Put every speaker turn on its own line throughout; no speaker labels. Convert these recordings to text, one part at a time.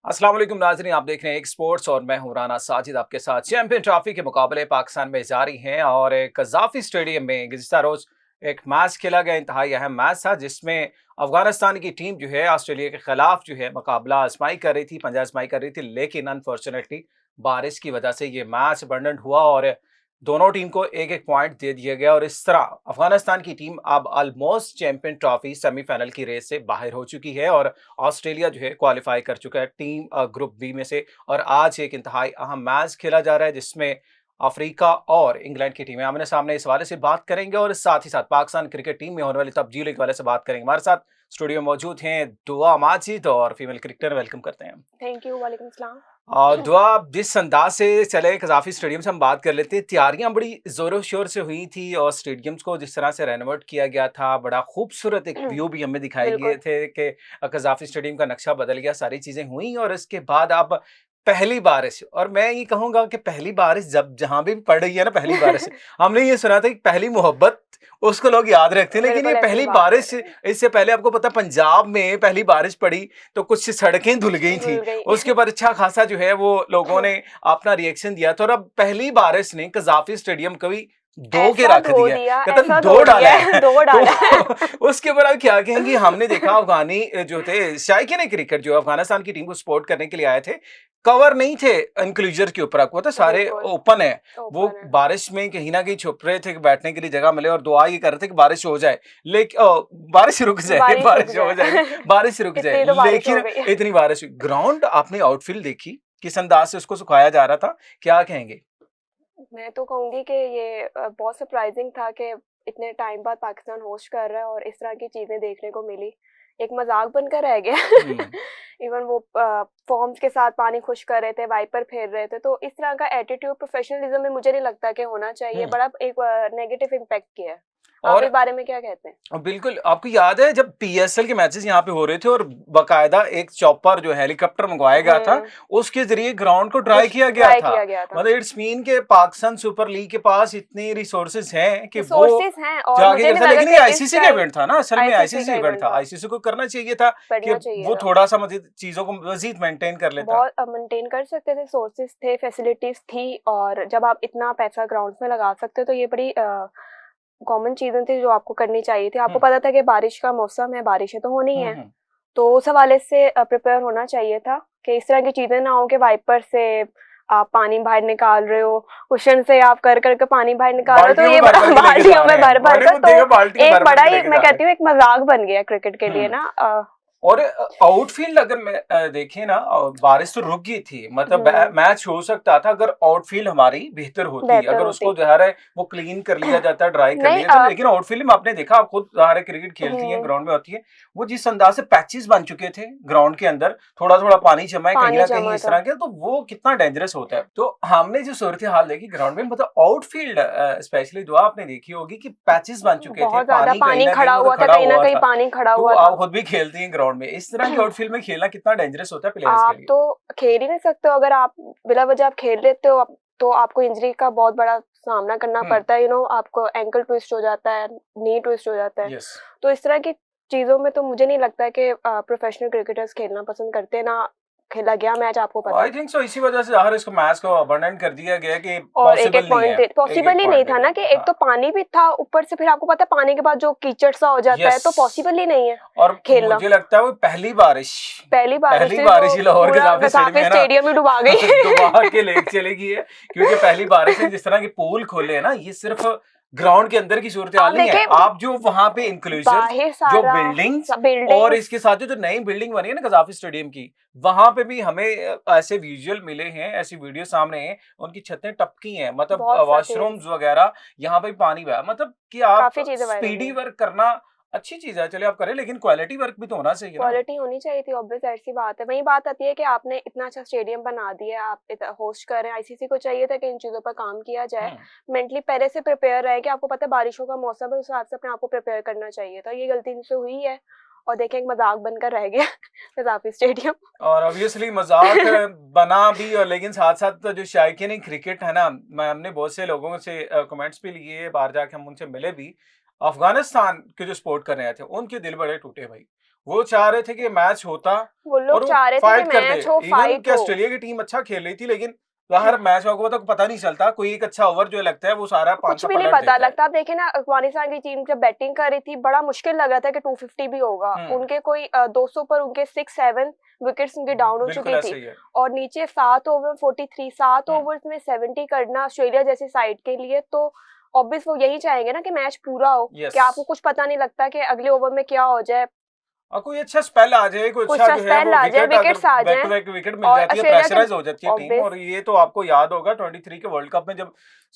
अस्सलाम वालेकुम नाज़रीन, आप देख रहे हैं एक स्पोर्ट्स और मैं हूं राना साजिद आपके साथ। चैंपियन ट्रॉफी के मुकाबले पाकिस्तान में जारी हैं और कज़ाफ़ी स्टेडियम में गुज़िश्ता रोज़ एक मैच खेला गया। इंतहाई अहम मैच था जिसमें अफगानिस्तान की टीम जो है ऑस्ट्रेलिया के खिलाफ जो है मुकाबला आजमाई कर रही थी, पंजा आजमाई कर रही थी, लेकिन अनफॉर्चुनेटली बारिश की वजह से ये मैच अबंडन हुआ और दोनों टीम को एक एक पॉइंट दे दिया गया और इस तरह अफगानिस्तान की टीम अब ऑलमोस्ट चैंपियन ट्रॉफी सेमीफाइनल की रेस से बाहर हो चुकी है और ऑस्ट्रेलिया जो है क्वालिफाई कर चुका है टीम ग्रुप बी में से। और आज एक इंतहाई अहम मैच खेला जा रहा है जिसमें अफ्रीका और इंग्लैंड की टीमें आमने सामने इस हवाले से बात करेंगे और साथ ही साथ पाकिस्तान क्रिकेट टीम में होने वाली तब्दीली के हवाले से बात करेंगे। हमारे साथ स्टूडियो में मौजूद हैं दुआ माजिद और फीमेल क्रिकेटर, वेलकम करते हैं।
थैंक यू, वालेकुम सलाम।
और दुआ, जिस अंदाज से चले कज़ाफ़ी स्टेडियम से हम बात कर लेते हैं, तैयारियां बड़ी ज़ोरों शोर से हुई थी और स्टेडियम्स को जिस तरह से रेनोवेट किया गया था, बड़ा खूबसूरत एक व्यू भी हमें दिखाए गए
बिल्कुल।
थे कि कज़ाफ़ी स्टेडियम का नक्शा बदल गया, सारी चीज़ें हुई और इसके बाद अब पहली बारिश, और मैं ये कहूँगा कि पहली बारिश जब जहाँ भी पड़ रही है ना, पहली बारिश हमने ये सुना था कि पहली मोहब्बत उसको लोग याद रखते हैं, लेकिन ये
बिल्कुल ऐसी
पहली
बात
बारिश,
है।
इससे पहले आपको पता पंजाब में पहली बारिश पड़ी तो कुछ सड़कें धुल गई थी,
धुल गई।
उसके बाद अच्छा खासा जो है वो लोगों ने अपना रिएक्शन दिया था और अब पहली बारिश ने कज़ाफ़ी स्टेडियम कभी धो के
ऐसा
रख
धो
दिया
दिया,
है, कहता
ऐसा
धो
धो
डाला
दिया
है
है, धो डाला है।
तो उसके बाद आप क्या कहेंगे? हमने देखा अफगानी जो थे शायकीन क्रिकेट जो अफगानिस्तान की टीम को सपोर्ट करने के लिए आए थे, कवर नहीं थे एनक्लोजर के ऊपर, आपको पता सारे
बिल्कुल,
ओपन है। वो
ओपन है।
बारिश में कहीं ना कहीं छुप रहे थे कि बैठने के लिए जगह मिले और दुआ ये कर रहे थे कि बारिश हो जाए, लेकिन बारिश रुक जाए
बारिश रुक
बारिश हो जाए,
जाए।
बारिश रुक जाए,
इतनी तो बारिश हो
लेकिन
गई।
इतनी बारिश हुई। ग्राउंड आपने आउटफील्ड देखी, किस अंदाज से उसको सुखाया जा रहा था, क्या कहेंगे?
मैं तो कहूँगी कि ये बहुत सरप्राइजिंग था कि इतने टाइम बाद पाकिस्तान होस्ट कर रहा है और इस तरह की चीज़ें देखने को मिली। एक मज़ाक बनकर रह गया।
हम्म।
इवन वो फॉर्म्स के साथ पानी खुश कर रहे थे, वाइपर फेर रहे थे, तो इस तरह का एटीट्यूड प्रोफेशनलिज्म में मुझे नहीं लगता कि होना चाहिए। बड़ा एक नेगेटिव इम्पैक्ट किया है। आप
और
इस बारे में क्या कहते हैं?
बिल्कुल, आपको याद है जब पीएसएल के मैचेस यहाँ पे हो रहे थे और बाकायदा एक चॉपर जो हेलीकॉप्टर मंगवाया गया था, उसके जरिए ग्राउंड को ड्राई किया गया
ट्राई
था।
किया गया था।
मतलब इट्स मीन के पाकिस्तान सुपर लीग के पास इतने रिसोर्सेज हैं कि वो
रिसोर्सेज हैं और
जाके
मुझे
कर
नहीं
सकते,
लगा
लेकिन ये
कि इस
आईसीसी का
टाइम
इवेंट था ना, असल में
आईसीसी
आईसीसी
का
इवेंट
इवेंट
था,
था,
आईसीसी को करना चाहिए था कि
करना चाहिए
वो
था।
थोड़ा सा मजीद चीजों को मजीद मेंटेन कर लेता।
बहुत मेंटेन कर सकते थे, सोर्सेज थे, फैसिलिटीज थी, और जब आप इतना पैसा ग्राउंड में लगा सकते हो तो ये बड़ी कॉमन चीजें थी जो आपको करनी चाहिए थी। आपको पता था कि बारिश का मौसम है, बारिशें तो होनी है,
हम्म।
तो उस हवाले से प्रिपेयर होना चाहिए था कि इस तरह की चीजें ना हो कि वाइपर से आप पानी बाहर निकाल रहे हो, कुशन से आप कर करके पानी बाहर निकाल रहे हो, तो ये बाल्टियों में भर भर कर, तो एक बड़ा ही, मैं कहती हूँ, एक मजाक बन गया क्रिकेट के लिए ना।
और आउटफील्ड अगर मैं देखें ना, बारिश तो रुक गई थी, मतलब मैच हो सकता था अगर आउटफील्ड हमारी बेहतर होती, अगर उसको ज़ाहिर है वो क्लीन कर लिया जाता, ड्राई कर लिया जाता, लेकिन आउटफील्ड में आपने देखा, आप खुद ज़ाहिर है क्रिकेट खेलती हैं, ग्राउंड में होती है, वो जिस अंदाज से पैचेस बन चुके थे ग्राउंड के अंदर, थोड़ा थोड़ा पानी जमा है कहीं ना कहीं इस तरह के, तो वो कितना डेंजरस होता है। तो हमने जो सूरत हाल देखी ग्राउंड में, मतलब आउटफील्ड स्पेशली दुआ आपने देखी होगी कि पैचेस बन चुके थे,
बहुत ज्यादा पानी खड़ा हुआ था, कहीं ना कहीं पानी खड़ा
तो
हुआ था।
आप खुद भी खेलती हैं ग्राउंड में, इस तरह के आउटफील्ड में खेलना कितना डेंजरस होता है प्लेयर्स के
आप
लिए?
तो खेल ही नहीं सकते हो, अगर आप बिला वजह आप खेल लेते हो तो आपको इंजरी का बहुत बड़ा सामना करना पड़ता है। आपको एंकल ट्विस्ट हो जाता है, नी ट्विस्ट हो जाता है। तो इस तरह की चीजों में तो मुझे नहीं लगता कि प्रोफेशनल क्रिकेटर्स खेलना पसंद करते ना। खेला गया मैच, आपको पता है।
आई थिंक सो, इसी वजह से ज़ाहिर इसको मैच को अबंडन कर दिया गया कि
और एक
पॉसिबल नहीं है,
पॉसिबल ही नहीं था ना कि एक तो पानी भी था ऊपर से, फिर आपको पता है पानी के बाद जो कीचड़ सा हो जाता है, तो पॉसिबल ही नहीं है
और
खेलना।
मुझे लगता है वो पहली बारिश
ही
लाहौर के
स्टेडियम में डुबा गई,
डुबा के लेके चली गई है, क्योंकि पहली बारिश में जिस तरह के पूल खोले हैं ना, ये सिर्फ ग्राउंड के अंदर की सूरत हाल नहीं है। आप जो वहां पे इंक्लूजर, जो बिल्डिंग्स और इसके साथ जो नई बिल्डिंग बनी है ना कज़ाफ़ी स्टेडियम की, वहां पे भी हमें ऐसे विजुअल मिले हैं, ऐसी वीडियो सामने हैं, उनकी छतें टपकी हैं, मतलब वॉशरूम्स वगैरह, यहाँ पे पानी बहा, मतलब कि आप स्पीडी वर्क करना अच्छी चीज है, चलिए आप करें, लेकिन क्वालिटी वर्क भी तो होना चाहिए,
क्वालिटी होनी चाहिए थी, ऑब्वियस ऐसी बात है। वही बात आती है कि आपने इतना अच्छा स्टेडियम बना दिया, आप होस्ट कर रहे हैं, आईसीसी को चाहिए था कि इन चीजों पर काम किया जाए, मेंटली पहले से प्रिपेयर रहे कि आपको पता है बारिशों का मौसम है, उस हिसाब से अपने आप को प्रिपेयर करना चाहिए था। ये गलती इनसे हुई है और देखें एक मजाक बनकर रह गया कज़ाफ़ी स्टेडियम।
और ऑब्वियसली मजाक बना भी, और लेकिन साथ साथ जो शायकीन क्रिकेट है ना, हमने बहुत से लोगों से कमेंट्स भी लिए, बाहर जाके हम उनसे मिले भी, अफगानिस्तान के जो सपोर्ट कर रहे थे उनके दिल बड़े टूटे भाई। वो चाह रहे थे कि मैच होता
वो
और
लोग
वो
चाह रहे थे
फाइट
कि
करते।
मैच हो,
इवन
फाइट
कि
हो।
ऑस्ट्रेलिया की टीम अच्छा खेल रही थी, लेकिन हर मैच में आपको पता नहीं चलता, कोई एक अच्छा ओवर जो लगता है वो सारा
कुछ
पांच
भी नहीं
पलट
पता
देता है।
लगता। आप देखे ना, अफगानिस्तान की टीम जब बैटिंग कर रही थी बड़ा मुश्किल लग रहा था कि 250 भी होगा। उनके कोई 200 पर उनके 6-7 विकेट्स उनकी डाउन हो
बिल्कुल
चुकी
ऐसे
थी।
ही है।
और नीचे 7 ओवर 43, 7 ओवर्स में 70 करना ऑस्ट्रेलिया जैसी साइड के लिए, तो ऑब्वियस वो यही चाहेंगे ना कि मैच पूरा हो।
यस।
कि आपको कुछ पता नहीं लगता कि अगले ओवर में क्या हो जाए,
और कोई अच्छा स्पेल आ जाए, कोई
कुछ
अच्छा जो है
स्पेल
वो
आ जाए,
विकेट, अगर
विकेट्स आ
बैक टू
जाए।
बैक विकेट मिल
और
जाती है,
ऑस्ट्रेलिया के
प्रेशराइज हो जाती है टीम।
ऑब्वियस
और ये तो आपको याद होगा 23 के वर्ल्ड कप में जब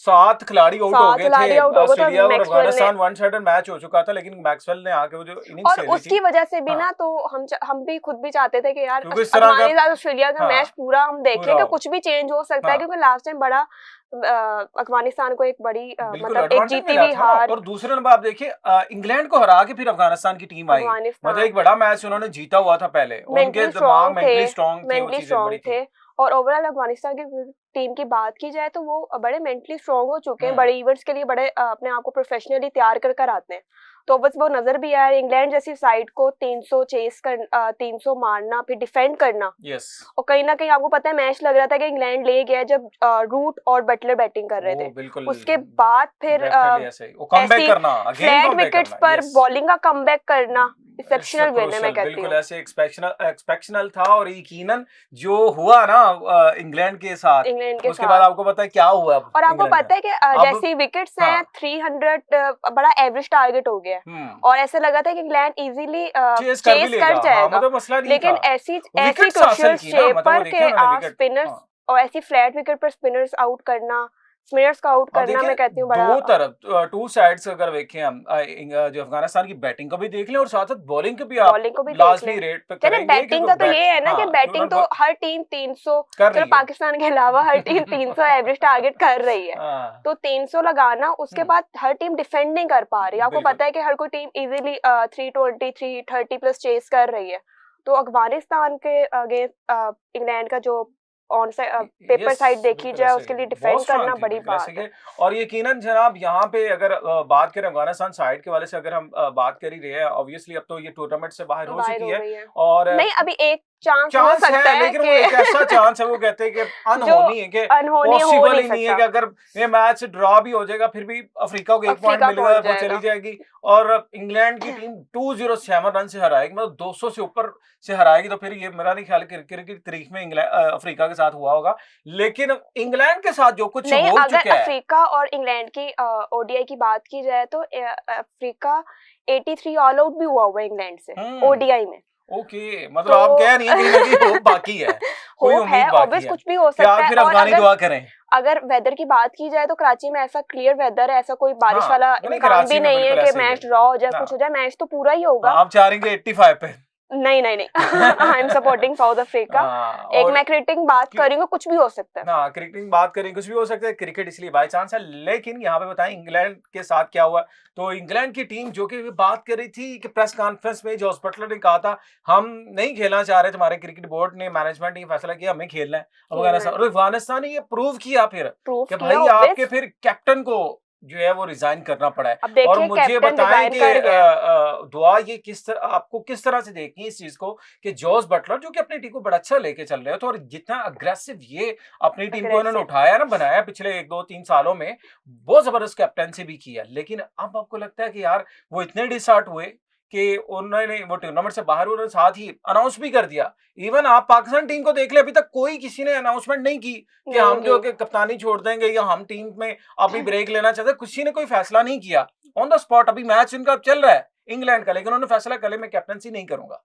7 खिलाड़ी आउट हो
7
गए
खिलाड़ी
थे,
आउट हो गए तो
ऑस्ट्रेलिया और
मैक्सवेल ने,
अफगानिस्तान वन साइडेड मैच हो चुका था, लेकिन मैक्सवेल ने आके वो जो इनिंग्स
और
खेली
उसकी
थी।
वजह से भी
हाँ,
ना, तो हम भी खुद भी चाहते थे कि यार
क्योंकि इस तरह का
अफगानिस्तान ऑस्ट्रेलिया का
हाँ
मैच पूरा हम देखें
पूरा
कि
हो।
कुछ भी चेंज हो सकता है,
हाँ
क्योंकि लास्ट टाइम बड़ा अफगानिस्तान को एक बड़ी
बिल्कुल
मतलब एक
एडवांटेज
जीती
मिला
हुई
था ना।
हार।
और दूसरे नंबर आप देखिए, इंग्लैंड को हरा के फिर अफगानिस्तान की टीम आई, मतलब
अफगानिस्तान
एक बड़ा मैच उन्होंने जीता हुआ था पहले, उनके
मेंटली
दिमाग
स्ट्रांग थे,
मेंटली स्ट्रांग थे, वो
मेंटली
चीजें बड़ी
स्ट्रांग
थी।
थे। और ओवरऑल अफगानिस्तान की टीम की बात की जाए तो वो बड़े मेंटली स्ट्रांग हो चुके हैं, बड़े इवेंट्स के लिए बड़े अपने आप को प्रोफेशनली तैयार कर कर आते हैं। तो बस वो नजर भी आया इंग्लैंड जैसी साइड को 300 चेस कर 300 मारना, फिर डिफेंड करना।
यस।
और कहीं ना कहीं आपको पता है मैच लग रहा था कि इंग्लैंड ले गया जब रूट और बटलर बैटिंग कर रहे
वो
थे।
बिल्कुल
उसके बाद फिर
डेफिनेटली ऐसे ही वो कमबैक
ऐसी
करना, अगेन
फ्लैट
कमबैक
विकेट्स
करना।
पर
यस,
बॉलिंग का कमबैक करना एक्सेप्शनल विन है, मैं
क्रूशल,
कहती
बिल्कुल
हूँ।
ऐसे एक्सपेक्शनल था। और यकीनन जो हुआ ना इंग्लैंड के साथ,
इंग्लैंड के
उसके बाद
साथ
आपको पता है क्या हुआ अब
और आपको
इंग्लैंड में।
पता है कि
अब
जैसी विकेट्स
हाँ
हैं 300 बड़ा एवरेज टारगेट हो गया है। और ऐसा लगा था कि इंग्लैंड इजीली
चेस कर भी
चेस
लेगा,
कर
हाँ
जाएगा।
मतलब मसला नहीं था।
लेकिन ऐसी ऐसी
विकेट्स हासिल
क्रूशियल
की ना,
शेप
मतलब वो
पर
देखिए
के
उन्होंने विकेट।
स्पिनर्स
हाँ
और ऐसी फ्लैट विकेट पर स्पिनर्स आउट करना, स्पिनर्स का आउट
और
करना,
देखिए
मैं कहती हूँ बड़ा
दो तरफ टू साइड्स अगर देखें हम, जो अफगानिस्तान की बैटिंग को भी देख लें और साथ साथ बॉलिंग को भी आप
बॉलिंग को भी देख
लाजमी
लें।
रेट पे
चलिए
करेंगे,
बैटिंग
क्योंकि
का तो
बैट
ये है ना कि
हाँ
बैटिंग तो हर टीम 300,
कर
चलो
रही है।
पाकिस्तान के अलावा हर टीम 300 एवरेज टारगेट कर रही है।
हाँ
तो 300 लगाना, उसके बाद हर टीम डिफेंड नहीं कर पा रही। आपको
बिल्कुल
पता है कि हर कोई टीम इजीली 320 330 प्लस चेस कर रही है। तो अफगानिस्तान के अगेंस्ट इंग्लैंड का जो ऑन पेपर
यस
साइड देखी
बिल्कुल
जाए
ऐसे ही
उसके
है,
लिए
बहुत
डिफेंड
स्ट्रांग
करना
थी,
बड़ी
बिल्कुल ऐसे
बात
ही
है।
है। और यकीनन जनाब यहाँ पे अगर बात करें अफगानिस्तान साइड के वाले से, अगर हम बात कर ही रहे हैं, ऑब्वियसली अब तो ये टूर्नामेंट से बाहर हो
बाहर
चुकी
हो
है।
गई है।
और
नहीं, अभी एक चांस हो
चांस
सकता
है,
है
लेकिन वो
कि
एक ऐसा चांस है, वो कहते हैं कि
जो
अनहोनी है, कि
अनहोनी हो
पॉसिबल
नहीं
ही नहीं है
सकता,
कि अगर ये मैच ड्रॉ भी हो जाएगा फिर भी अफ्रीका को एक पॉइंट
अफ्रीका
मिलेगा,
पहुंच
वो चली
जाएगा।
जाएगी। और इंग्लैंड की टीम 207 रन से हराएगी, मतलब 200 से ऊपर से हराएगी, तो फिर ये मेरा नहीं ख्याल क्रिकेट की तारीख में अफ्रीका के साथ हुआ होगा। लेकिन इंग्लैंड के साथ जो कुछ
नहीं,
हो
अगर
चुका है,
अफ्रीका और इंग्लैंड की ओडीआई की बात की जाए तो अफ्रीका 83 ऑल आउट भी हुआ हुआ है इंग्लैंड से ओडीआई में।
ओके, मतलब
तो
आप कह रही हैं कहीं ना कहीं होप बाकी है, कोई
होप है,
उम्मीद बाकी
ऑब्वियस
है
कुछ भी हो
कि आप
सकता है।
फिर
और
अफगानी दुआ करें।
अगर वेदर की बात की जाए तो कराची में ऐसा क्लियर वेदर है, ऐसा कोई बारिश
हाँ
वाला
नहीं,
इम्कान
कराची
भी
में
नहीं है
बिल्कुल
कि
ऐसे ही है।
मैच ड्रॉ हो जाए,
हाँ
कुछ हो जाए, मैच तो पूरा ही होगा।
आप चाह रही 85 पे।
नहीं नहीं नहीं I am supporting south Africa. एक
और
मैं क्रिकेटिंग बात करूंगी, कुछ भी हो सकता है।
हाँ क्रिकेटिंग बात करें, कुछ भी हो सकता है, क्रिकेट इसलिए बाय चांस है। लेकिन यहाँ पे बताएं इंग्लैंड के साथ क्या हुआ। तो इंग्लैंड की टीम जो कि बात कर रही थी कि प्रेस कॉन्फ्रेंस में जॉस बटलर ने कहा था हम नहीं खेलना चाह रहे, तुम्हारे क्रिकेट बोर्ड ने, मैनेजमेंट ने फैसला किया हमें खेलना है अफगानिस्तान। और अफगानिस्तान ने ये प्रूव किया फिर
प्रूव
कि
किया
भाई आपके
ऑब्वियस।
फिर कैप्टन को जो है वो रिजाइन करना पड़ा है।
अब
और
देखिए
मुझे
कैप्टन
बताएं
रिजाइन
कि
कर गया।
दुआ ये किस तरह, आपको किस तरह से देखी इस चीज को कि जॉस बटलर जो कि अपनी टीम को बड़ा अच्छा लेके चल रहे हो, तो और जितना अग्रेसिव ये अपनी टीम को इन्होंने
अग्रेसिव
उठाया ना, बनाया पिछले 1 2 3 सालों में, बहुत जबरदस्त कैप्टनसी भी की है। लेकिन अब आपको लगता है कि यार वो इतने डिसहार्ट हुए कि उन्होंने वो टूर्नामेंट से बाहर, उन्होंने साथ ही अनाउंस भी कर दिया। इवन आप पाकिस्तान टीम को देख ले, अभी तक कोई किसी ने अनाउंसमेंट नहीं की कि
नहीं
हम जो
की।
कि कप्तानी छोड़ देंगे या हम टीम में अभी ब्रेक लेना चाहते हैं, किसी ने कोई फैसला नहीं किया ऑन द स्पॉट। अभी मैच इनका चल रहा है इंग्लैंड का, लेकिन उन्होंने फैसला कर लिया मैं कैप्टनसी नहीं करूंगा।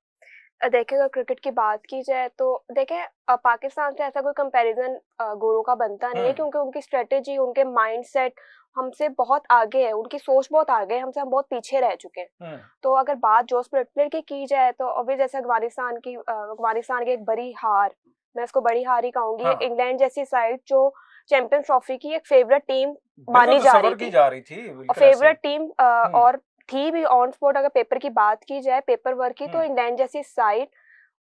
देखिए अगर क्रिकेट की बात की जाए तो देखें पाकिस्तान से ऐसा कोई कंपैरिजन गोरों का बनता नहीं है, क्योंकि उनकी स्ट्रेटेजी, उनके माइंडसेट हमसे बहुत आगे है, उनकी सोच बहुत आगे है हमसे, हम बहुत पीछे रह चुके हैं। तो अगर बात जॉस बटलर की जाए तो अभी जैसे अफगानिस्तान की एक बड़ी हार, मैं इसको बड़ी हार ही कहूंगी। इंग्लैंड जैसी साइड जो चैंपियंस ट्रॉफी की एक फेवरेट टीम मानी जा रही थी और फेवरेट टीम और थी भी ऑन स्पॉट। अगर पेपर की बात की जाए, पेपर वर्क की, तो इंग्लैंड जैसी साइड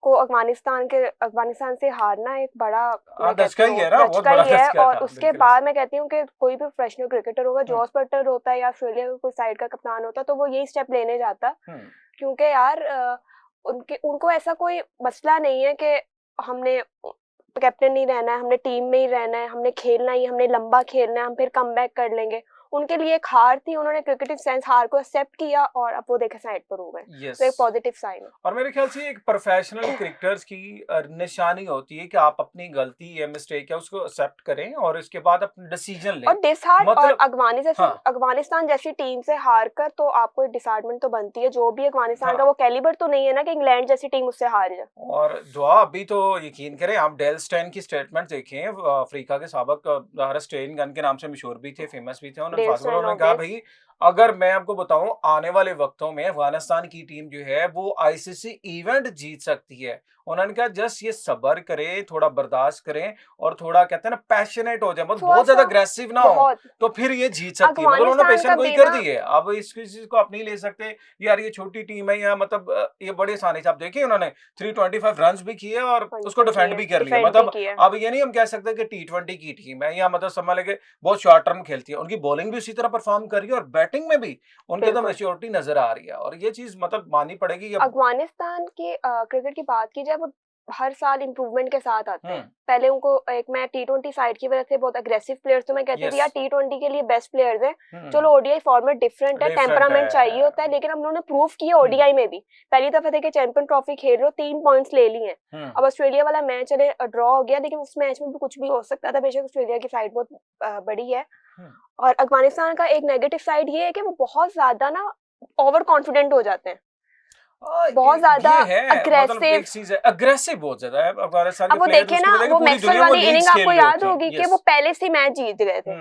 को अफगानिस्तान से हारना एक बड़ा
धचका ही है ना, बहुत बड़ा
है।
धचका
और
था,
उसके बाद मैं कहती हूँ कि कोई भी प्रोफेशनल क्रिकेटर होगा, जॉस बटलर होता है या ऑस्ट्रेलिया का कोई साइड का कप्तान होता, तो वो यही स्टेप लेने जाता, क्योंकि यार उनको ऐसा कोई मसला नहीं है कि हमने कैप्टन नहीं रहना है, हमने टीम में ही रहना है, हमने खेलना ही, हमने लंबा खेलना है, हम फिर कम बैक कर लेंगे। उनके लिए एक हार थी, उन्होंने क्रिकेटिंग सेंस हार को एक्सेप्ट किया और अब वो देखे साइड पर हो गए। तो एक पॉजिटिव साइन है।
और मेरे ख्याल से एक प्रोफेशनल क्रिकेटर्स की निशानी होती है कि आप अपनी गलती या मिस्टेक है उसको एक्सेप्ट करें और इसके बाद अपना डिसीजन लें।
और डिसहार्ट
मतलब
और अफगानिस्तान जैसी टीम से हार कर तो आपको डिसहार्टमेंट तो बनती है। जो भी अफगानिस्तान का वो कैलिबर तो नहीं है ना कि इंग्लैंड जैसी टीम उससे हार जाए।
और दुआ अभी तो यकीन करें, आप डेल स्टेन की स्टेटमेंट देखें, अफ्रीका के साबिक स्टेन गन के नाम से मशहूर भी थे, फेमस भी थे। उन्होंने कहा भाई अगर मैं आपको बताऊं आने वाले वक्तों में अफगानिस्तान की टीम जो है वो आईसीसी इवेंट जीत सकती है। उन्होंने कहा जस्ट ये सब्र करें, थोड़ा बर्दाश्त करें और थोड़ा कहते हैं ना पैशनेट हो जाए, बहुत ज्यादा अग्रेसिव ना हो, तो फिर ये जीत सकती है। मतलब उन्होंने पेशेंट को ही कर दी है। अब इस चीज को आप नहीं ले सकते यार ये छोटी टीम है या मतलब ये बड़े आसानी से। आप देखिए उन्होंने 325 रन भी किए और उसको डिफेंड भी कर लिया। मतलब अब ये नहीं हम कह सकते कि T20 की टीम है या मतलब समझ लेके बहुत शॉर्ट टर्म खेलती है। उनकी बॉलिंग भी उसी तरह परफॉर्म कर रही है और बैटिंग में भी उनके तो मैच्योरिटी नजर आ रही है और ये चीज मतलब माननी पड़ेगी।
अफगानिस्तान की क्रिकेट की बात की जाए वो हर साल इम्प्रूवमेंट के साथ आते हैं। पहले उनको एक मैं T20 साइड की वजह से बहुत अग्रेसिव प्लेयर्स तो मैं कहती थी यार T20 के लिए बेस्ट प्लेयर्स हैं। चलो ओडीआई फॉर्मेट डिफरेंट है, टेम्परामेंट चाहिए होता है, लेकिन हम उन्होंने प्रूव किया ओडीआई में भी। पहली दफा देखे चैंपियन ट्रॉफी खेल रहे हो, 3 पॉइंट्स ले लिए हैं। अब ऑस्ट्रेलिया वाला मैच चले ड्रॉ हो गया, लेकिन उस मैच में भी कुछ भी हो सकता था। बेशक ऑस्ट्रेलिया की साइड बहुत बड़ी है। और अफगानिस्तान का एक नेगेटिव साइड ये है कि वो बहुत ज्यादा ना ओवर कॉन्फिडेंट हो जाते हैं, बहुत ज्यादा
अग्रेसिव बहुत ज्यादा है अफगानिस्तान के।
अब वो देखे ना वो मैक्सवेल वाली इनिंग आपको याद होगी कि वो पहले से मैच जीत गए थे।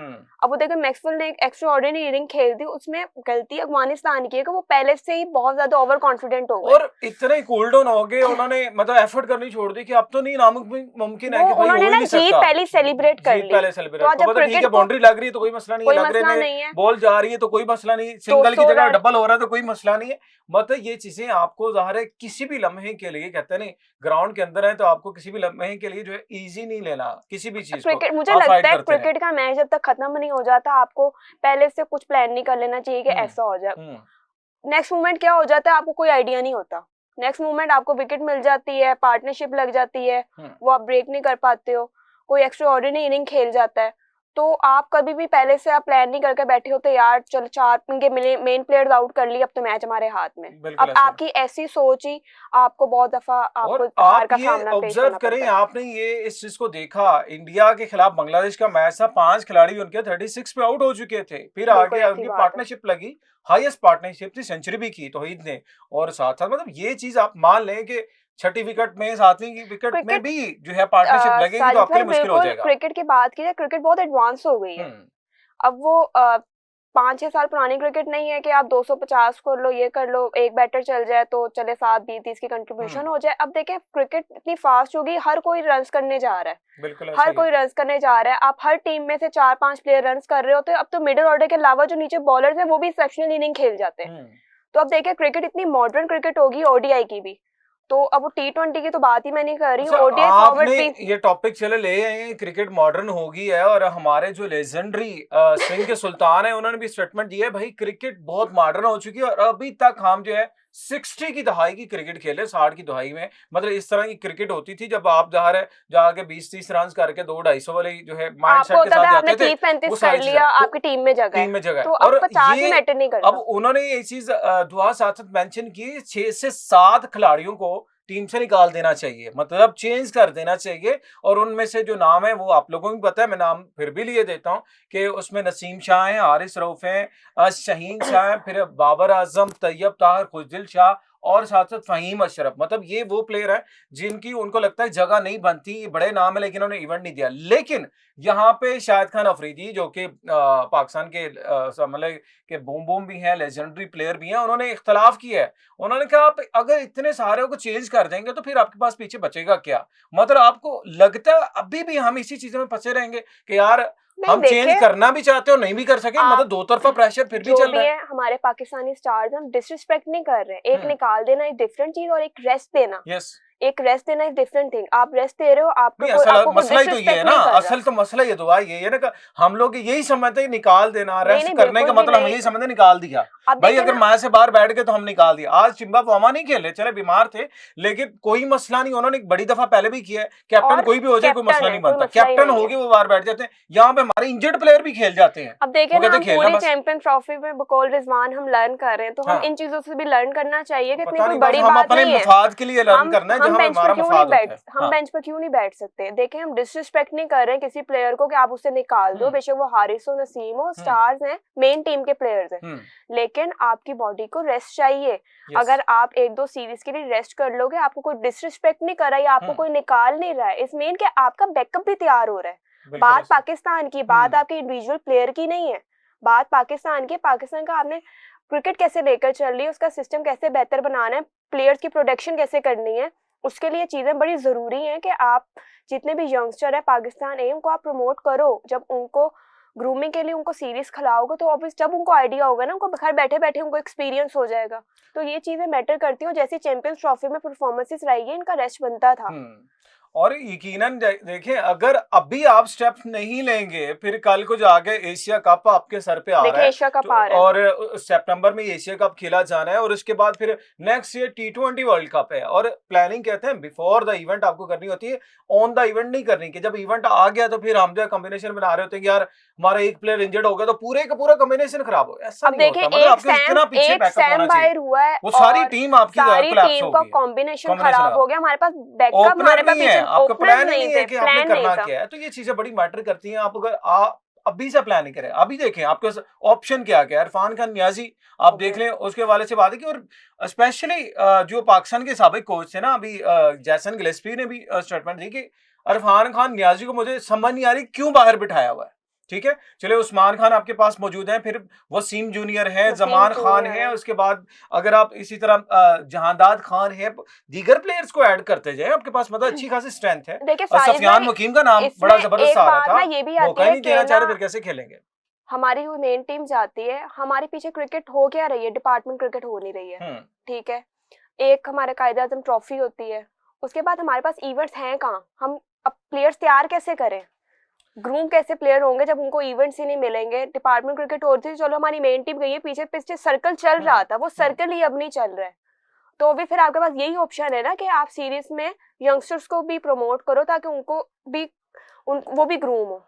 अब वो देखे मैक्सवेल ने एक एक्स्ट्राऑर्डिनरी इनिंग खेल दी, उसमें गलती अफगानिस्तान की है कि वो पहले से ही बहुत ज्यादा ओवर कॉन्फिडेंट हो गए
और इतने कूल डाउन हो गए। उन्होंने मतलब एफर्ट करनी छोड़ दी कि अब तो नहीं नामुमकिन है कि भाई
उन्होंने ना जीत पहले सेलिब्रेट कर ली।
तो ठीक है बाउंड्री लग रही है तो कोई मसला नहीं है, लग रही है बॉल जा रही है तो कोई मसला नहीं, सिंगल की जगह डबल हो रहा है तो कोई मसला नहीं है। मतलब ये चीजें आपको ज़ाहिर है किसी भी लम्हे के लिए, कहते हैं नहीं ग्राउंड के अंदर है तो आपको किसी भी लम्हे के लिए जो है इजी नहीं लेना किसी भी चीज को।
मुझे लगता है क्रिकेट का मैच जब तक खत्म नहीं हो जाता आपको पहले से कुछ प्लान नहीं कर लेना चाहिए कि ऐसा हो जाए। नेक्स्ट मोमेंट क्या हो जाता है आपको कोई आइडिया नहीं होता। नेक्स्ट मोमेंट आपको विकेट मिल जाती है, पार्टनरशिप लग जाती है, वो आप ब्रेक नहीं कर पाते हो, कोई एक्स्ट्रा ऑर्डिनरी इनिंग खेल जाता है, तो आप कभी भी पहले से आप प्लान नहीं करके बैठे होते यार चलो 4 इनके मेन प्लेयर्स आउट कर लिए अब तो मैच हमारे हाथ में। अब आपकी ऐसी सोच ही आपको बहुत दफा आपको हार का सामना पेश करना पड़ता है।
आपने ये इस चीज को देखा, इंडिया के खिलाफ बांग्लादेश का मैच था, 5 खिलाड़ी उनके 36 पे आउट हो चुके थे, फिर आगे उनकी पार्टनरशिप लगी, हाईएस्ट पार्टनरशिप थी, सेंचुरी भी की तौहीद ने, और साथ साथ मतलब ये चीज आप मान लें कि 6ठी विकेट में 7वीं की विकेट में भी जो है पार्टनरशिप लगेगी तो आपके लिए मुश्किल हो जाएगा।
क्रिकेट की बात की जाए, क्रिकेट बहुत एडवांस हो गई है। अब वो 5-6 साल पुरानी क्रिकेट नहीं है कि आप 250 कर लो, ये कर लो, एक बैटर चल जाए तो चले 7-20-30 की कंट्रीब्यूशन हो जाए। अब देखें क्रिकेट इतनी फास्ट होगी, हर कोई रन्स करने जा रहा है, हर कोई रन्स करने जा रहा है। आप हर टीम में से 4-5 प्लेयर रन्स कर रहे होते हैं। अब तो मिडिल ऑर्डर के अलावा जो नीचे बॉलर्स हैं वो भी एक्सेप्शनल इनिंग खेल जाते हैं। तो अब देखें क्रिकेट इतनी मॉडर्न क्रिकेट होगी, ओडीआई की भी। तो अब वो T20 की तो बात ही मैं नहीं कर रही हूँ, ओडीआई फॉर्मेट भी
ये टॉपिक चले ले आए, क्रिकेट मॉडर्न होगी है। और हमारे जो लेजेंडरी सिंह के सुल्तान है उन्होंने भी स्टेटमेंट दिया है, भाई क्रिकेट बहुत मॉडर्न हो चुकी है और अभी तक हम जो है 60 की दहाई की क्रिकेट खेले, 60 की दहाई में मतलब इस तरह की क्रिकेट होती थी जब आप जाके 20-30 रन करके 200-250 वाले जो है माइंडसेट के साथ जाते थे,
वो कर लिया, आपकी टीम में जगह
तो और 50 ही मैटर नहीं करता। अब उन्होंने ये चीज दुआ साथ मेंशन की, 6 से 7 खिलाड़ियों को टीम से निकाल देना चाहिए, मतलब चेंज कर देना चाहिए। और उनमें से जो नाम है वो आप लोगों को भी पता है, मैं नाम फिर भी लिए देता हूँ कि उसमें नसीम शाह हैं, हारिस रऊफ हैं, शहीन शाह हैं, फिर बाबर आजम, तैयब ताहिर, खुजदिल शाह और साथ साथ फहीम अशरफ। मतलब ये वो प्लेयर है जिनकी उनको लगता है जगह नहीं बनती, बड़े नाम है लेकिन उन्होंने इवेंट नहीं दिया। लेकिन यहाँ पे शाहिद खान अफरीदी जो कि पाकिस्तान के मतलब के बूम बूम भी हैं, लेजेंडरी प्लेयर भी हैं, उन्होंने इख्तलाफ किया है। उन्होंने कहा आप अगर इतने सारे को चेंज कर देंगे तो फिर आपके पास पीछे बचेगा क्या। मतलब आपको लगता है अभी भी हम इसी चीजों में फंसे रहेंगे कि यार हम चेंज करना भी चाहते हो नहीं भी कर सके, मतलब दो तरफा प्रेशर फिर भी चल रहा है।
हमारे पाकिस्तानी स्टार्स हम डिसरिस्पेक्ट नहीं कर रहे हैं, एक निकाल देना एक डिफरेंट चीज और एक रेस्ट देना एक रेस्ट देना इज डिफरेंट थिंग। आप रेस्ट दे रहे हो, आपको
नहीं,
कोई
असल
आपको कोई
मसला ही तो ये है
डिसरिस्पेक्ट
ना,
नहीं कर रहा।
असल तो मसला ये दुआ ये है ना कि हम लोग यही समझते हैं निकाल देना,
नहीं
रेस्ट
नहीं
करने का
बिल्कुल भी
मतलब हम
नहीं।
यही समझते हैं निकाल दिया।
अब
भाई
देखिए
अगर
ना,
माँ से बाहर बैठ गए तो हम निकाल दिया। आज चिंबा वामा नहीं खेले, चले बीमार थे, लेकिन कोई मसला नहीं, उन्होंने बड़ी दफा पहले भी किया है। कैप्टन
और
कोई भी हो जाए कोई
कैप्टन
मसला
है,
नहीं
कोई
बनता,
मसला ही
कैप्टन
नहीं
हो
है।
गए वो बाहर बैठ जाते हैं। यहाँ पे हमारे इंजर्ड प्लेयर भी खेल जाते हैं,
अब देखिए
वो
ना,
कहते
हम
हैं खेलना
पूरी
बस।
चैंपियन ट्रॉफी में बकौल रिजवान हम लर्न कर रहे हैं, तो हम
हाँ,
इन चीजों से भी लर्न करना चाहिए कि इतनी
पता
कोई
नहीं बस
बड़ी
हम
बात
अपने
नहीं है।
मफाद के लिए लर्न
हम
करना है
हम
जहाँ
बेंच पर
हमारा
क्यों नहीं
मफाद होता
बैठ
है।
हम
हाँ,
बेंच पर क्यों नहीं बैठ सकते? देखिए, हम डिसरिस्पेक्ट नहीं कर रहे हैं किसी प्लेयर को कि आप उसे निकाल दो, बेशक वो हारिस हो, नसीम हो, स्टार्स हैं, मेन टीम के प्लेयर्स हैं, लेकिन आपकी बॉडी को रेस्ट चाहिए। अगर आप एक दो सीरीज के लिए रेस्ट कर लोगे, आपको कोई डिसरिस्पेक्ट नहीं कर रहा है या आपको कोई निकाल नहीं रहा है, इस मीन कि आपका बैकअप भी तैयार हो रहा है। बात पाकिस्तान की, बात आपके इंडिविजुअल प्लेयर की नहीं है, बात पाकिस्तान की। पाकिस्तान का आपने क्रिकेट कैसे लेकर चल रही है, उसका सिस्टम कैसे बेहतर बनाना है, प्लेयर्स की प्रोडक्शन कैसे करनी है, उसके लिए चीजें बड़ी जरूरी हैं कि आप जितने भी यंगस्टर है पाकिस्तान एम को आप प्रमोट करो। जब उनको ग्रूमिंग के लिए उनको सीरीज खिलाओगे तो ऑब्वियस जब उनको आइडिया होगा ना, उनको घर बैठे बैठे उनको एक्सपीरियंस हो जाएगा। तो ये चीजें मैटर करती हूँ। जैसे चैंपियंस ट्रॉफी में परफॉर्मेंसेस रही है, इनका रेस्ट बनता था।
और यकीनन देखें, अगर अभी आप स्टेप्स नहीं लेंगे फिर कल को जाके एशिया कप आपके सर पे आ रहा है,
एशिया कप
तो
आ रहा है
और सितंबर में एशिया कप खेला जाना है, और उसके बाद फिर next year T20 world cup है। और प्लानिंग कहते हैं बिफोर द इवेंट आपको करनी होती है, ऑन द इवेंट नहीं करनी कि जब इवेंट आ गया तो फिर हम जो कॉम्बिनेशन बना रहे होते हैं कि यार हमारा एक प्लेयर इंजर्ड हो गया तो पूरे का पूरा कॉम्बिनेशन खराब हो, ऐसा
अब
नहीं
देखें,
होता। मतलब आपके इतना पीछे
एक
बैकअप
सैम
होना चाहिए,
बायर हुआ है
वो सारी
और
टीम आपकी
सारी
कोलैप्स
टीम
हो
का
गई,
कॉम्बिनेशन
कॉम्बिनेशन
खराब हो गया। हमारे पास बैकअप, हमारे
ओपनर
पास
नहीं है,
पीछे
आपका
ओपनर
प्लान ही
नहीं
नहीं
थे,
है कि आपने
प्लान नहीं
करना
था।
क्या है। तो ये चीजें बड़ी मैटर करती हैं। आप अगर आप अभी से प्लान नहीं करें, अभी देखें आपके पास ऑप्शन क्या क्या है। इरफान खान नियाजी आप देख लें, उसके वाले से बात है कि, और स्पेशली जो पाकिस्तान के साबिक कोच थे ना अभी जैसन गिलेस्पी ने भी स्टेटमेंट दी कि इरफान खान नियाजी को मुझे समझ नहीं आ रही क्यों बाहर बिठाया हुआ है। ठीक है, चले उस्मान खान आपके पास मौजूद हैं, फिर वसीम जूनियर है, जमान खान है, उसके बाद अगर आप इसी तरह जहांदाद खान है, दीगर प्लेयर्स को ऐड करते जाए, आपके पास मतलब अच्छी खासी स्ट्रेंथ है।
देखिए
और
साजिद
सफियान
भाई,
मुकीम का नाम बड़ा जबरदस्त
एक
आ रहा
बात
था,
ना ये भी आती
मौका ही
है
नहीं
कि
देना चाह रहे,
ना
फिर कैसे खेलेंगे?
हमारी जो मेन टीम जाती है, हमारे पीछे क्रिकेट हो क्या रही है, डिपार्टमेंट क्रिकेट हो नहीं रही है। ठीक है, एक हमारे कायदे आजम ट्रॉफी होती है, उसके बाद हमारे पास इवेंट्स हैं कहाँ? हम अब प्लेयर्स तैयार कैसे करें, ग्रूम कैसे प्लेयर होंगे जब उनको इवेंट्स ही नहीं मिलेंगे? डिपार्टमेंट क्रिकेट होती है, चलो हमारी मेन टीम गई है, पीछे पीछे सर्कल चल रहा था, वो सर्कल ही अब नहीं चल रहा है। तो अभी फिर आपके पास यही ऑप्शन है ना कि आप सीरीज में यंगस्टर्स को भी प्रमोट करो ताकि उनको भी वो भी ग्रूम हो।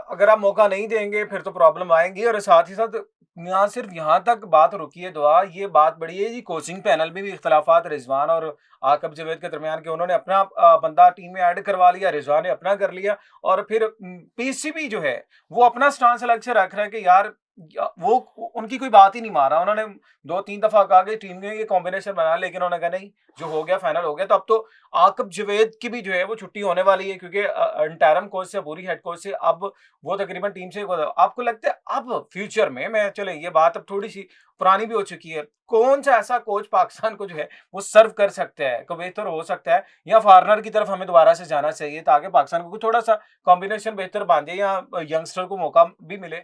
अगर आप मौका नहीं देंगे फिर तो प्रॉब्लम आएंगी। और साथ ही साथ ना सिर्फ यहाँ तक बात रुकी है दुआ, ये बात बड़ी है जी, कोचिंग पैनल में भी इख्तलाफात रिजवान और आकब जावेद के दरमियान के, उन्होंने अपना बंदा टीम में ऐड करवा लिया, रिजवान ने अपना कर लिया, और फिर पीसीबी जो है वो अपना स्टांस अलग से रख रहा है कि यार वो उनकी कोई बात ही नहीं मारा। उन्होंने 2-3 दफा कहा कि टीम में ये कॉम्बिनेशन बना, लेकिन उन्होंने कहा नहीं, जो हो गया फाइनल हो गया। तो अब तो आकब जावेद की भी जो है वो छुट्टी होने वाली है, क्योंकि इंटरम कोच से, पूरी हेड कोच से, अब वो तकरीबन टीम से। आपको लगता है अब फ्यूचर में, मैं चले ये बात अब थोड़ी सी पुरानी भी हो चुकी है, कौन सा ऐसा कोच पाकिस्तान को जो है वो सर्व कर सकता है, को बेहतर हो सकता है, या फॉरनर की तरफ हमें दोबारा से जाना चाहिए ताकि पाकिस्तान को थोड़ा सा कॉम्बिनेशन बेहतर बन जाए या यंगस्टर को मौका भी मिले?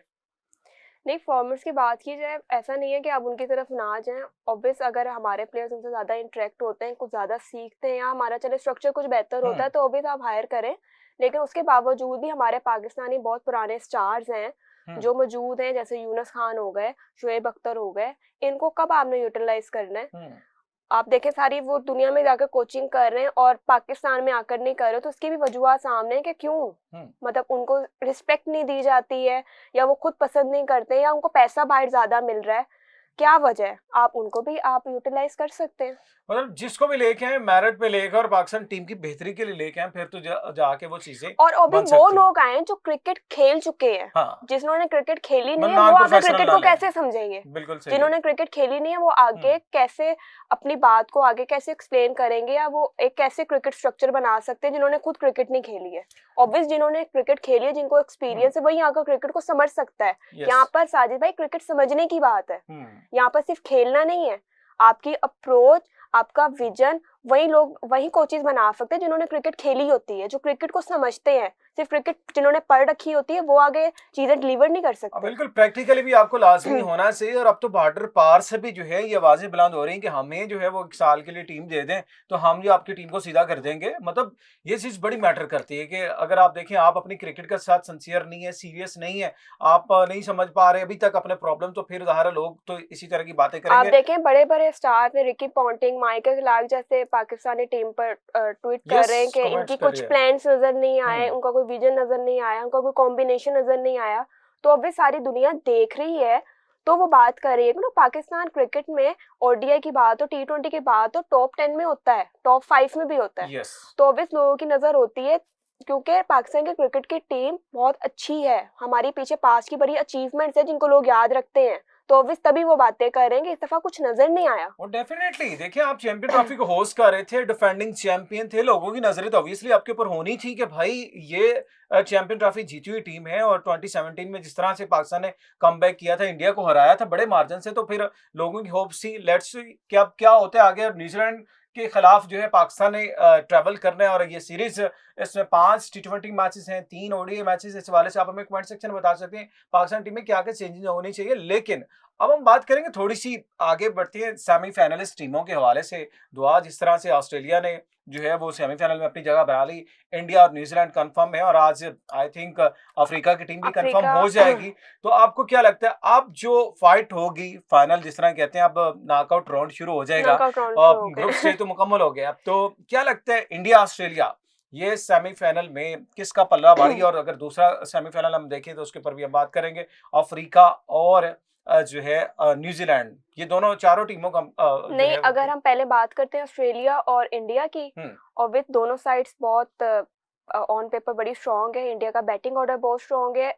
नहीं, फॉर्मर्स की बात की जाए, ऐसा नहीं है कि आप उनकी तरफ ना जाएं। ऑब्वियस अगर हमारे प्लेयर्स उनसे ज़्यादा इंटरेक्ट होते हैं, कुछ ज़्यादा सीखते हैं, या हमारा चले स्ट्रक्चर कुछ बेहतर होता है, तो ऑब्वियस आप हायर करें। लेकिन उसके बावजूद भी हमारे पाकिस्तानी बहुत पुराने स्टार्स हैं जो मौजूद हैं, जैसे यूनुस खान हो गए, शुएब अख्तर हो गए, इनको कब आपने यूटिलाइज करना है? आप देखें, सारी वो दुनिया में जाकर कोचिंग कर रहे हैं और पाकिस्तान में आकर नहीं कर रहे, तो उसकी भी वजूहत सामने है कि क्यों मतलब उनको रिस्पेक्ट नहीं दी जाती है, या वो खुद पसंद नहीं करते, या उनको पैसा बाहर ज्यादा मिल रहा है, क्या वजह है? आप उनको भी आप यूटिलाइज कर सकते हैं।
मतलब जिसको भी लेके आए मेरिट पे लेकर और पाकिस्तान टीम की बेहतरी के लिए लेके आए, फिर तो जाके वो चीजें
और अभी
बन
वो
सकती हैं।
लोग आए जो क्रिकेट खेल चुके हैं।
हाँ,
जिन्होंने क्रिकेट खेली नहीं है
नॉन
वो आगे
प्रोफेशनल
क्रिकेट को
ना लें।
कैसे समझेंगे?
बिल्कुल सही है।
जिन्होंने क्रिकेट खेली नहीं है वो आगे कैसे अपनी बात को आगे कैसे एक्सप्लेन करेंगे, या वो एक कैसे क्रिकेट स्ट्रक्चर बना सकते हैं जिन्होंने खुद क्रिकेट नहीं खेली है? ऑब्वियस जिन्होंने क्रिकेट खेली है, जिनको एक्सपीरियंस है, वही आकर क्रिकेट को समझ सकता है। यहाँ पर साजिद भाई क्रिकेट समझने की बात है, यहाँ पर सिर्फ खेलना नहीं है। आपकी अप्रोच, आपका विजन, वही लोग वही कोचेस बना सकते हैं जिन्होंने क्रिकेट खेली होती है, जो क्रिकेट को समझते हैं। सिर्फ क्रिकेट जिन्होंने पढ़ रखी होती है वो आगे चीजें डिलीवर नहीं कर सकते।
बिल्कुल प्रैक्टिकली भी आपको लाजमी होना चाहिए। और अब तो बॉर्डर पार से भी जो है ये आवाजें बुलंद हो रही हैं कि हमें जो है वो 1 साल के लिए टीम दे दें तो हम जो आपकी टीम को सीधा कर देंगे। मतलब ये चीज बड़ी मैटर करती है कि अगर आप देखें आप अपनी क्रिकेट के साथ सिंसियर नहीं है, सीरियस नहीं है, आप नहीं समझ पा रहे अभी तक अपने प्रॉब्लम, तो फिर ज़ाहिर है लोग तो इसी तरह की बातें
आप
करेंगे।
देखें बड़े बड़े स्टार ने, रिकी पॉन्टिंग, माइकल क्लार्क जैसे पाकिस्तानी टीम पर ट्वीट कर रहे हैं कि
कमेंट्स
इनकी
कर
कुछ
रहे हैं।
प्लान्स नजर नहीं आए,
हम्म
उनका कोई विजन नजर नहीं आया, उनका कोई कॉम्बिनेशन नजर नहीं आया। तो अब ये सारी दुनिया देख रही है, तो वो बात कर रही है कि पाकिस्तान क्रिकेट में ओडीआई की बात हो, T20 की बात हो, टॉप 10 में होता है, टॉप 5 में भी होता है।
यस
तो अब इस लोगों की नजर होती है क्योंकि पाकिस्तान की क्रिकेट की टीम बहुत अच्छी है, हमारी पीछे पास की बड़ी अचीवमेंट्स है जिनको लोग याद रखते हैं। तो ऑब्वियस तभी वो बातें कर रहे हैं कि इस दफा कुछ नजर नहीं आया।
और डेफिनेटली देखिए आप चैंपियन ट्रॉफी को होस्ट कर रहे थे, डिफेंडिंग चैंपियन थे, लोगों की नजरें तो ऑब्वियसली आपके ऊपर होनी थी कि भाई ये चैंपियन ट्रॉफी जीती हुई टीम है। और 2017 में जिस तरह से पाकिस्तान ने कमबैक किया था, इंडिया को हराया था बड़े मार्जिन से, तो फिर लोगों की होप सी लेट्स सी क्या क्या होता है आगे। और न्यूजीलैंड के खिलाफ जो है पाकिस्तान ने ट्रैवल करना है और ये सीरीज, इसमें 5 T20 मैचेस हैं, 3 ओडीआई मैचेस। इस हवाले से आप हमें कमेंट सेक्शन में बता सकते हैं पाकिस्तान टीम में क्या क्या चेंजेस होनी चाहिए। लेकिन अब हम बात करेंगे थोड़ी सी आगे बढ़ती है सेमीफाइनलिस्ट टीमों के हवाले से। दुआ जिस तरह से ऑस्ट्रेलिया ने जो है वो सेमीफाइनल में अपनी जगह बना ली, इंडिया और न्यूजीलैंड कंफर्म है और आज आई थिंक अफ्रीका की टीम भी कंफर्म
अफ्रीका
हो जाएगी। तो आपको क्या लगता है अब जो फाइट होगी फाइनल, जिस तरह कहते हैं अब नॉकआउट राउंड शुरू हो जाएगा,
नॉकआउट राउंड शुरू हो
ग्रुप
गए।
स्टेज तो मुकम्मल हो गया, अब तो क्या लगता है इंडिया ऑस्ट्रेलिया ये सेमीफाइनल में किसका पल्ला भारी है? और अगर दूसरा सेमीफाइनल हम देखें तो उसके ऊपर भी हम बात करेंगे। अफ्रीका और जो है न्यूजीलैंड, ये दोनों चारों टीमों का जो
नहीं,
है वो
अगर हम पहले बात करते हैं ऑस्ट्रेलिया और इंडिया की, और विद दोनों साइड्स बहुत ऑन पेपर बड़ी स्ट्रांग है। इंडिया का बैटिंग ऑर्डर बहुत स्ट्रांग है,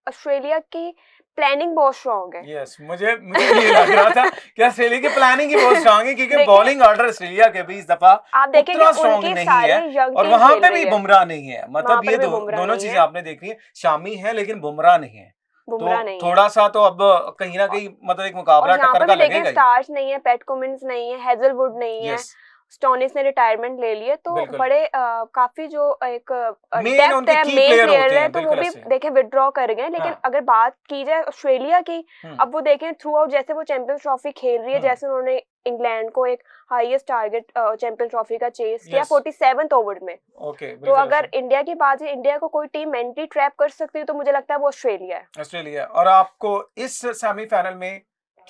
ऑस्ट्रेलिया की प्लानिंग बहुत स्ट्रांग है।
यस मुझे मुझे ये लग रहा था कि ऑस्ट्रेलिया की प्लानिंग ही बहुत स्ट्रांग है, क्योंकि
देखिए
बॉलिंग ऑर्डर ऑस्ट्रेलिया के भी इस दफा
आप देखें कि
उतना स्ट्रांग
उनकी
नहीं
सारी
है।
यंग
और
टीम
वहां
खेल
पे
रही
भी
है,
बुमराह नहीं है।
वहां
मतलब
पर
ये
भी बुमराह
दोनों
नहीं
चीजें
है,
आपने देखी है, शामी है लेकिन बुमराह नहीं है।
बुमराह
तो
नहीं है।
थोड़ा सा तो अब कहीं ना कहीं मतलब एक
और
मुकाबला
यहाँ
टक्कर
पर
का
भी देखें
लगेगा ही।
स्टार्स नहीं है, पैट कमिंस नहीं है, हेजलवुड नहीं है,
यस
स्टोनिस ने रिटायरमेंट ले लिए। तो
बिल्कुल
बड़े काफी जो एक
मेन
डेप्थ
उनके
है,
की
मेन
प्लेयर
प्लेयर
होते
है,
हैं,
तो वो
बिल्कुल
भी
ऐसे।
देखें विड्रॉ कर गए। लेकिन
हाँ
अगर बात की जाए ऑस्ट्रेलिया की,
हम्म
अब वो देखें थ्रू आउट जैसे वो चैंपियंस ट्रॉफी खेल रही है, जैसे उन्होंने इंग्लैंड को एक हाईएस्ट टारगेट चैंपियंस ट्रॉफी का चेस किया
यस
47th ओवर में।
ओके
तो
बिल्कुल
अगर
ऐसे।
इंडिया की बात है, इंडिया को कोई टीम मेंटली ट्रैप कर सकती है तो मुझे लगता है वो ऑस्ट्रेलिया है।
ऑस्ट्रेलिया। और आपको इस सेमीफाइनल में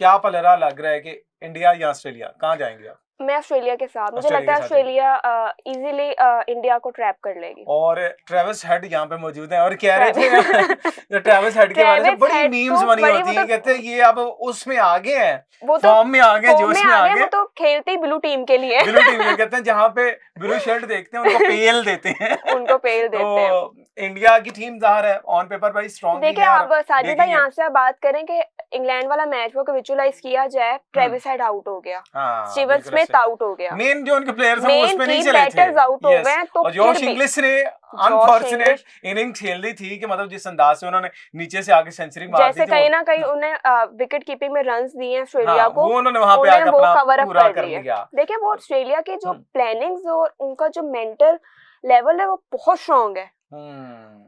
क्या पलड़ा लग रहा है कि इंडिया या ऑस्ट्रेलिया, कहाँ जाएंगे आप?
मैं ऑस्ट्रेलिया के साथ, मुझे
ऑस्ट्रेलिया
लगता है
के साथ जाएंगे।
ऑस्ट्रेलिया इजीली इंडिया को ट्रैप कर लेगी।
और ट्रेविस हेड यहाँ पे मौजूद हैं और कह रहे थे
ट्रेविस
तो ट्रेविस हेड के बारे में
ट्रेविस
बड़ी
हेड
मीम्स
तो
बनी
बड़ी,
होती
वो
हैं,
तो
कहते हैं ये अब उसमें आगे हैं,
वो तो
फॉर्म में आ गए,
फॉर्म
जोश
में
में
आ
आ
गए, वो
गए।
तो खेलते ही ब्लू टीम के लिए
ब्लू टीम में कहते हैं जहाँ पे ब्लू शर्ट देखते हैं उनको पेल देते हैं
उनको पेल देते हैं।
तो इंडिया की टीम ज़ाहिर है ऑन पेपर भाई स्ट्रॉन्ग भी
देखिए
है।
आप
और
साजिद भाई
देखेंगे
यहाँ से आप बात करें कि इंग्लैंड वाला मैच वो विजुअलाइज किया जाए, ट्रेविस हेड आउट हो गया,
हाँ
स्टीवन
बिल्कुल
स्मिथ
ऐसे।
आउट हो गया,
मेन जो उनके प्लेयर्स हैं वो उस
मेन
पे नहीं
की
चले थे।
बैटर्स आउट हो
यस
गए। तो
और जॉश
फिर भी
इंग्लिश ने
जॉश
अनफॉर्चुनेट
इंग्लिश
इनिंग खेल दी थी कि मतलब जिस अंदाज से उन्होंने नीचे से आके सेंचुरी मार दी
जैसे
थी
कहीं
वो
ना कहीं उन्हें विकेट कीपिंग में रन्स दिए ऑस्ट्रेलिया
हाँ
को,
वो उन्होंने वहां पे
उन्हें
आके
वो
अपना
कवर अप
पूरा
कर
कर
लिया।
लिया।
देखिए वो ऑस्ट्रेलिया की जो
हम्म
प्लानिंग्स और उनका जो मेंटल लेवल है वो बहुत स्ट्रांग है।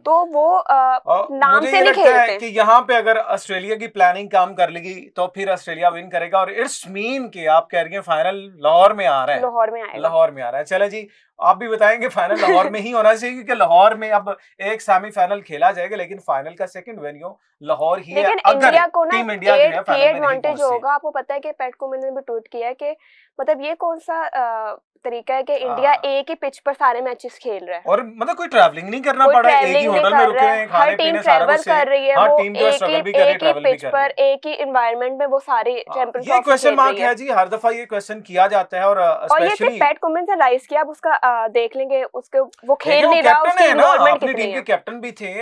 तो वो
और
नाम
मुझे
से
ये
नहीं
लगता है
खेलते।
कि यहाँ पे अगर ऑस्ट्रेलिया की प्लानिंग काम कर लेगी तो फिर ऑस्ट्रेलिया विन करेगा। और इट्स मीन कि आप कह रही हैं फाइनल लाहौर में आ रहा है,
लाहौर में आएगा।
लाहौर में आ रहा है। चले जी आप भी बताएंगे फाइनल लाहौर में ही होना चाहिए, क्योंकि लाहौर में अब एक सेमीफाइनल खेला जाएगा लेकिन फाइनल का सेकंड वेन्यू लाहौर ही है।
लेकिन
अगर
इंडिया को ना
टीम इंडिया जो है
की
फाइनल में नहीं
एडवांटेज
पहुंचती।
होगा। आपको पता है कि पैट कुमिंस ने भी ट्वीट किया है कि मतलब ये कौन सा तरीका है कि इंडिया
हाँ।
एक ही पिच पर सारे मैचेस खेल रहा है,
और मतलब कोई ट्रैवलिंग नहीं करना
कोई
पड़ रहा है, एक ही
ट्रैवलिंग नहीं
होटल में
कर
रुके
रहा
हुए
है,
हैं,
हर
खाने
टीम
पीने सारा
ट्रैवल
कुछ सेम।
कर रही है,
हाँ
वो
टीम जो है स्ट्रगल भी कर रही है,
एक ही
ट्रैवल भी
पिच
कर रही
पर
है।
एक ही एनवायरनमेंट में वो सारी चैंपियंस
ये
ट्रॉफी
क्वेश्चन
खेल
मार्क
रही है।
है जी, हर दफा ये क्वेश्चन किया जाता है। और
और ये सिर्फ
स्पेशली
पैट कुमिंस ने राइज किया, आप उसका देख लेंगे, उसके वो खेल
देखिए वो
नहीं रहा,
कैप्टन
उसकी
है ना,
इन्वॉल्वमेंट
अपनी
कितनी
टीम के
है।
कैप्टन भी थे,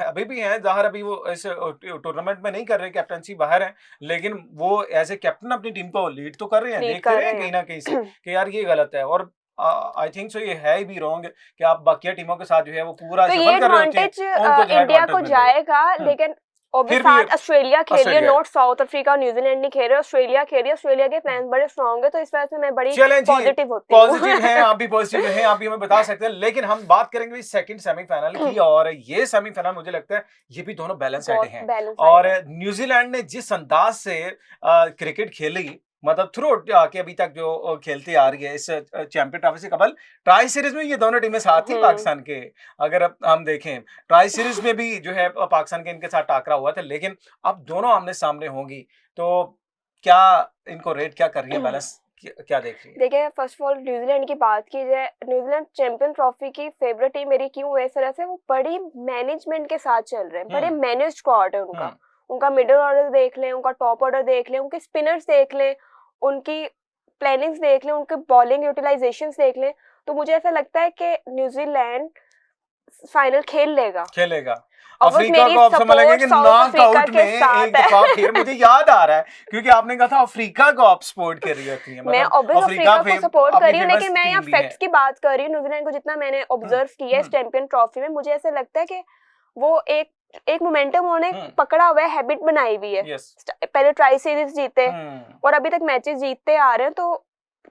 अभी भी हैं ज़ाहिर, अभी वो इस टूर्नामेंट में नहीं कर रहे, कैप्टनसी बाहर है, लेकिन वो एज ए कैप्टन अपनी टीम को लीड तो कर रहे हैं।
लीड
देखते
कर
रहे हैं
रहे
कहीं ना कहीं से कि यार ये गलत है। और आई थिंक सो ये है भी रॉन्ग कि आप बाकी टीमों के साथ जो है वो पूरा
तो ये
सफल कर रहे होते हैं,
एडवांटेज
उनको जो है
इंडिया को
एडवांटेज मिल रहा है।
जाएगा। लेकिन और भी
फिर भी
साथ ऑस्ट्रेलिया खेल रही है,
ऑस्ट्रेलिया
नॉट साउथ अफ्रीका और न्यूजीलैंड नहीं खेल रहे, ऑस्ट्रेलिया खेल रही है, ऑस्ट्रेलिया के प्लान्स बड़े स्ट्रांग है, तो इस वजह से मैं बड़ी
चलें जी,
पॉजिटिव होती हूँ।
पॉजिटिव हैं आप भी, पॉजिटिव हैं आप भी, हमें बता सकते हैं। लेकिन हम बात करेंगे सेकंड सेमीफाइनल की, और ये सेमीफाइनल मुझे लगता है ये भी दोनों बैलेंस साइड
बहुत
हैं।
बैलेंस
और
है।
न्यूजीलैंड ने जिस अंदाज से क्रिकेट खेली, मतलब थ्रू के अभी तक जो खेलती आ रही है इस चैंपियन ट्रॉफी से कबल, ट्राई सीरीज में ये दोनों टीमें साथ थी पाकिस्तान के। अगर अब हम देखें ट्राई सीरीज में भी जो है पाकिस्तान के इनके साथ टाकरा हुआ था, लेकिन अब दोनों आमने सामने होंगी, तो क्या इनको रेट क्या कर रही है, बैलेंस क्या देख रही है?
देखिए, फर्स्ट ऑफ ऑल न्यूजीलैंड की बात की जाए, न्यूजीलैंड चैंपियन ट्रॉफी की फेवरेट टीम मेरी क्यों है इस तरह से, वो बड़ी मैनेजमेंट के साथ चल रहे हैं, बड़े मैनेज स्क्वाड है उनका। उनका मिडिल ऑर्डर देख लें, उनका टॉप ऑर्डर देख लें, उनके स्पिनर्स देख लें, उनकी प्लानिंग्स देख लें, उनके बॉलिंग यूटिलाइजेशंस देख लें, तो मुझे ऐसा लगता है कि न्यूजीलैंड फाइनल खेलेगा।
अफ्रीका को आप समझ लेंगे कि नॉकआउट में एक दफा फिर मुझे याद आ रहा है, क्योंकि आपने कहा था अफ्रीका को आप सपोर्ट कर रही होती हैं,
मैं
मतलब
अफ्रीका को सपोर्ट कर रही हूँ, लेकिन मैं यहाँ
टीम भी है।
फैक्ट्स की बात कर रही हूँ। न्यूजीलैंड को जितना मैंने ऑब्जर्व किया इस चैंपियन ट्रॉफी में, मुझे ऐसा लगता है कि वो एक मोमेंटम उन्होंने पकड़ा हुआ है, हैबिट बनाई हुई है। पहले ट्राई सीरीज जीते और अभी तक मैचेस जीतते आ रहे हैं, तो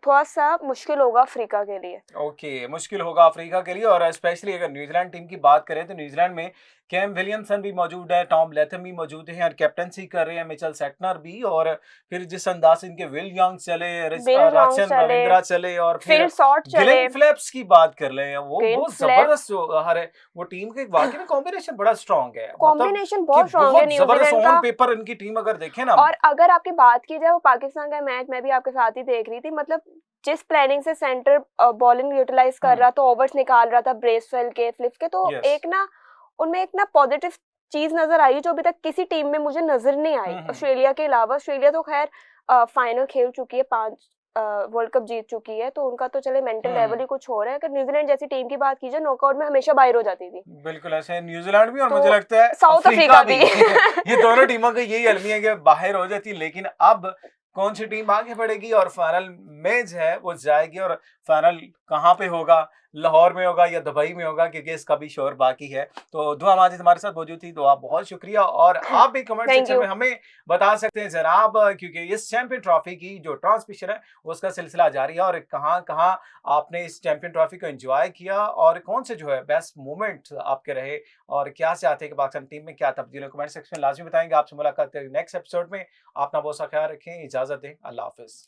थोड़ा सा मुश्किल होगा अफ्रीका के लिए।
ओके, मुश्किल होगा अफ्रीका के लिए। और स्पेशली अगर न्यूजीलैंड टीम की बात करें तो न्यूजीलैंड में कैम विलियमसन भी मौजूद है, टॉम लैथम भी मौजूद हैं और कैप्टनसी कर रहे हैं मिचेल सेटनर भी। और फिर जिस अंदाज से इनके विल यंग चले, राचन रविंद्रा चले, और फिर ग्लेन फिलिप्स की बात कर ले, वो बहुत जबरदस्त हर है, वो टीम के वाकई में कॉम्बिनेशन बड़ा स्ट्रॉन्ग है,
कॉम्बिनेशन बहुत स्ट्रॉन्ग है
न्यूजीलैंड का। ऑन पेपर इनकी टीम अगर देखें ना,
और अगर आपकी बात की जाए वो पाकिस्तान का मैच मैं भी आपके साथ ही देख रही थी, मतलब जिस प्लानिंग से सेंटर बॉलिंग यूटिलाइज कर रहा था, ओवर्स निकाल रहा था ब्रेसवेल के, फिलिप्स के, तो एक ना उनमें एक ना पॉजिटिव चीज नजर आई जो अभी तक किसी टीम में मुझे नजर नहीं आई ऑस्ट्रेलिया के अलावा। ऑस्ट्रेलिया तो खैर फाइनल खेल चुकी है, 5 वर्ल्ड कप जीत चुकी है, तो उनका तो चले मेंटल लेवल ही कुछ हो रहा है। अगर न्यूजीलैंड जैसी टीम की बात कीजिए, नॉकआउट में हमेशा बाहर हो जाती थी।
बिल्कुल ऐसे है न्यूजीलैंड भी, और मुझे लगता है
साउथ अफ्रीका भी।
ये दोनों टीमों का यही अलमी है कि बाहर हो जाती, लेकिन अब कौन सी टीम आगे बढ़ेगी और फाइनल में जो है वो जाएगी, और फाइनल कहाँ पे होगा, लाहौर में होगा या दुबई में होगा, क्योंकि इसका भी शोर बाकी है। तो दुआ माजिद हमारे साथ मौजूद थी, तो आप बहुत शुक्रिया। और आप भी कमेंट सेक्शन में हमें बता सकते हैं जनाब, क्योंकि इस चैंपियन ट्रॉफी की जो ट्रांसमिशन है उसका सिलसिला जारी है, और कहाँ कहाँ आपने इस चैंपियन ट्रॉफी को एंजॉय किया और कौन से जो है बेस्ट मोमेंट आपके रहे, और क्या चाहते हैं कि पाकिस्तान टीम में क्या तब्दीली है, कमेंट सेक्शन में लाजमी बताएंगे। आपसे मुलाकात करेंगे नेक्स्ट एपिसोड में। अपना बहुत सा ख्याल रखें, इजाजत दें, अल्लाह हाफिज।